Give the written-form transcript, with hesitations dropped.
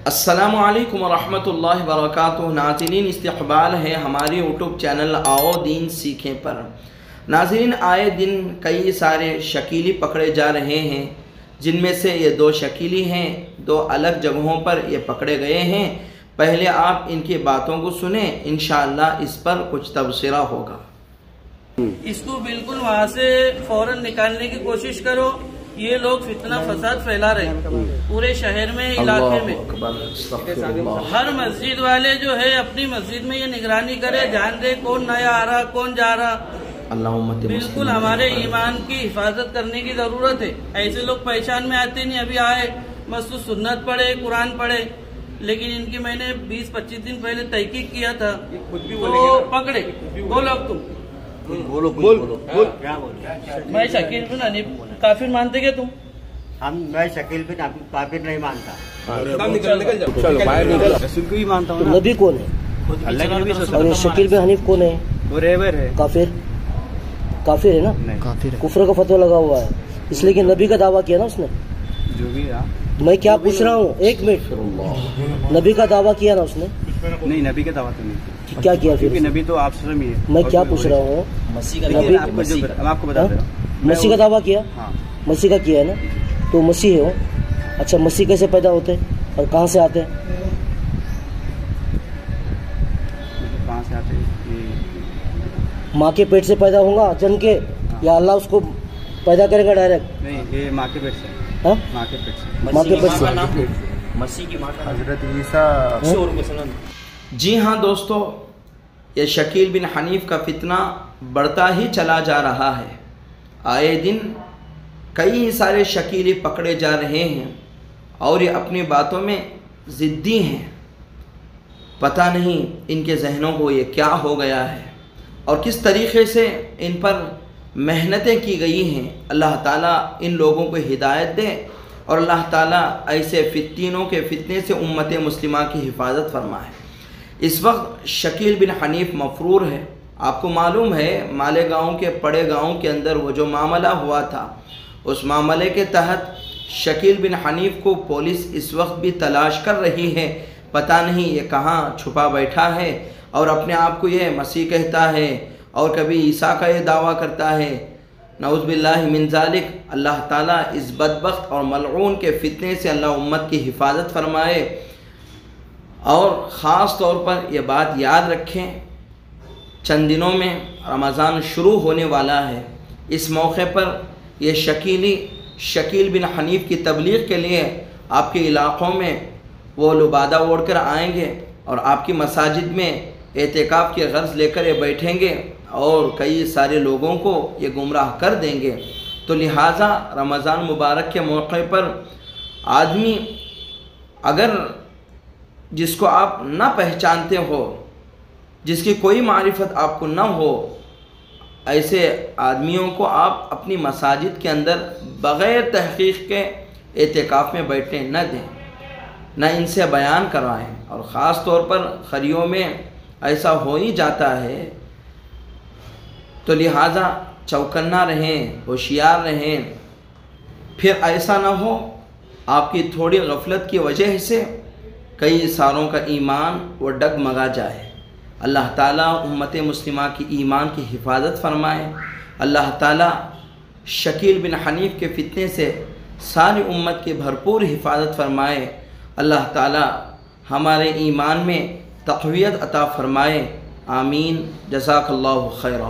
अस्सलामु अलैकुम वरहमतुल्लाहि वबरकातुहू। नाज़रीन, इस्तक़बाल है हमारे यूट्यूब चैनल आओ दीन सीखें पर। नाज़रीन, आए दिन कई सारे शकीली पकड़े जा रहे हैं, जिनमें से ये दो शकीली हैं, दो अलग जगहों पर ये पकड़े गए हैं। पहले आप इनकी बातों को सुने, इंशाअल्लाह इस पर कुछ तबसरा होगा। इसको बिल्कुल वहाँ से फौरन निकालने की कोशिश करो। ये लोग फितना फसाद फैला रहे हैं पूरे शहर में, इलाके में। हर मस्जिद वाले जो है अपनी मस्जिद में ये निगरानी करे, ध्यान दे कौन नया आ रहा कौन जा रहा। बिल्कुल हमारे ईमान की हिफाजत करने की जरूरत है। ऐसे लोग पहचान में आते नहीं, अभी आए मस्त सुन्नत पढ़े कुरान पढ़े, लेकिन इनकी मैंने 20-25 दिन पहले तहकीक किया था तो पकड़े। बोलो अब तुम बोलो क्या बोलो। मैं शकील बिन हनीफ काफिर मानते क्या तुम? मैं शकील बिन काफिर नहीं मानता। रसूल को ही मानता हूँ। नबी कौन है? अल्लाह के नबी और शकील बिन हनीफ कौन है? वो रेवर है। काफिर है ना? काफिर है। कुफर का फतवा लगा हुआ है, इसलिए कि नबी का दावा किया ना उसने। जो भी है। मैं क्या पूछ रहा हूँ, एक मिनट, नबी का दावा किया ना उसने? नहीं, नबी का दावा तो नहीं। क्या किया फिर? क्योंकि नबी तो आप स्वयं ही है। मैं क्या पूछ रहा हूँ, मैं आपको बता दे रहा हूँ। मसीह का दावा किया? हाँ। मसीह का किया है ना, तो मसीह हो। अच्छा, मसीह कैसे पैदा होते हैं और कहाँ से आते हैं? कहाँ से आते हैं? माँ के पेट से पैदा होगा जन के, या अल्लाह उसको पैदा करेगा डायरेक्ट? नहीं, ये माँ के पेट से। हाँ, माँ के पेट से। माँ के पेट से। मसीह की माँ का हजरत ईसा। जी हाँ दोस्तों, ये शकील बिन हनीफ का फितना बढ़ता ही चला जा रहा है। आए दिन कई सारे शकीली पकड़े जा रहे हैं और ये अपनी बातों में ज़िद्दी हैं। पता नहीं इनके जहनों को ये क्या हो गया है और किस तरीक़े से इन पर मेहनतें की गई हैं। अल्लाह ताला इन लोगों को हिदायत दे और अल्लाह ताला ऐसे फित्तीनों के फितने से उम्मत मुस्लिमा की हिफाजत फरमाए। इस वक्त शकील बिन हनीफ मफरूर है। आपको मालूम है मालेगांव के पड़े गांव के अंदर वो जो मामला हुआ था, उस मामले के तहत शकील बिन हनीफ को पुलिस इस वक्त भी तलाश कर रही है। पता नहीं ये कहाँ छुपा बैठा है और अपने आप को ये मसीह कहता है और कभी ईसा का ये दावा करता है। नऊज़ बिल्लाहि मिन ज़ालिक। अल्लाह ताला इस बदबख्त और मलऊन के फितने से अल्लाह उम्मत की हिफाजत फरमाए। और ख़ास तौर पर यह बात याद रखें, चंद दिनों में रमज़ान शुरू होने वाला है। इस मौके पर ये शकील बिन हनीफ की तबलीग के लिए आपके इलाक़ों में वो लुबादा ओढ़ कर आएँगे और आपकी मसाजिद में एतिकाफ़ की गर्ज़ लेकर ये बैठेंगे और कई सारे लोगों को ये गुमराह कर देंगे। तो लिहाजा रमज़ान मुबारक के मौके पर आदमी अगर जिसको आप ना पहचानते हो, जिसकी कोई मारिफत आपको ना हो, ऐसे आदमियों को आप अपनी मसाजिद के अंदर बग़ैर तहक़ीक़ के एतिकाफ़ में बैठने न दें, न इनसे बयान करवाएं। और ख़ास तौर पर खरियों में ऐसा हो ही जाता है, तो लिहाजा चौकन्ना रहें, होशियार रहें। फिर ऐसा ना हो आपकी थोड़ी गफलत की वजह से कई सारों का ईमान वो डगमगा जाए। अल्लाह ताला उम्मत मुस्लिमा की ईमान की हिफाजत फरमाए। अल्लाह ताला शकील बिन हनीफ के फितने से सारी उम्मत की भरपूर हिफाजत फरमाए। अल्लाह ताला हमारे ईमान में तक़वियत अता फरमाए। आमीन। जज़ाकल्लाहु खैरा।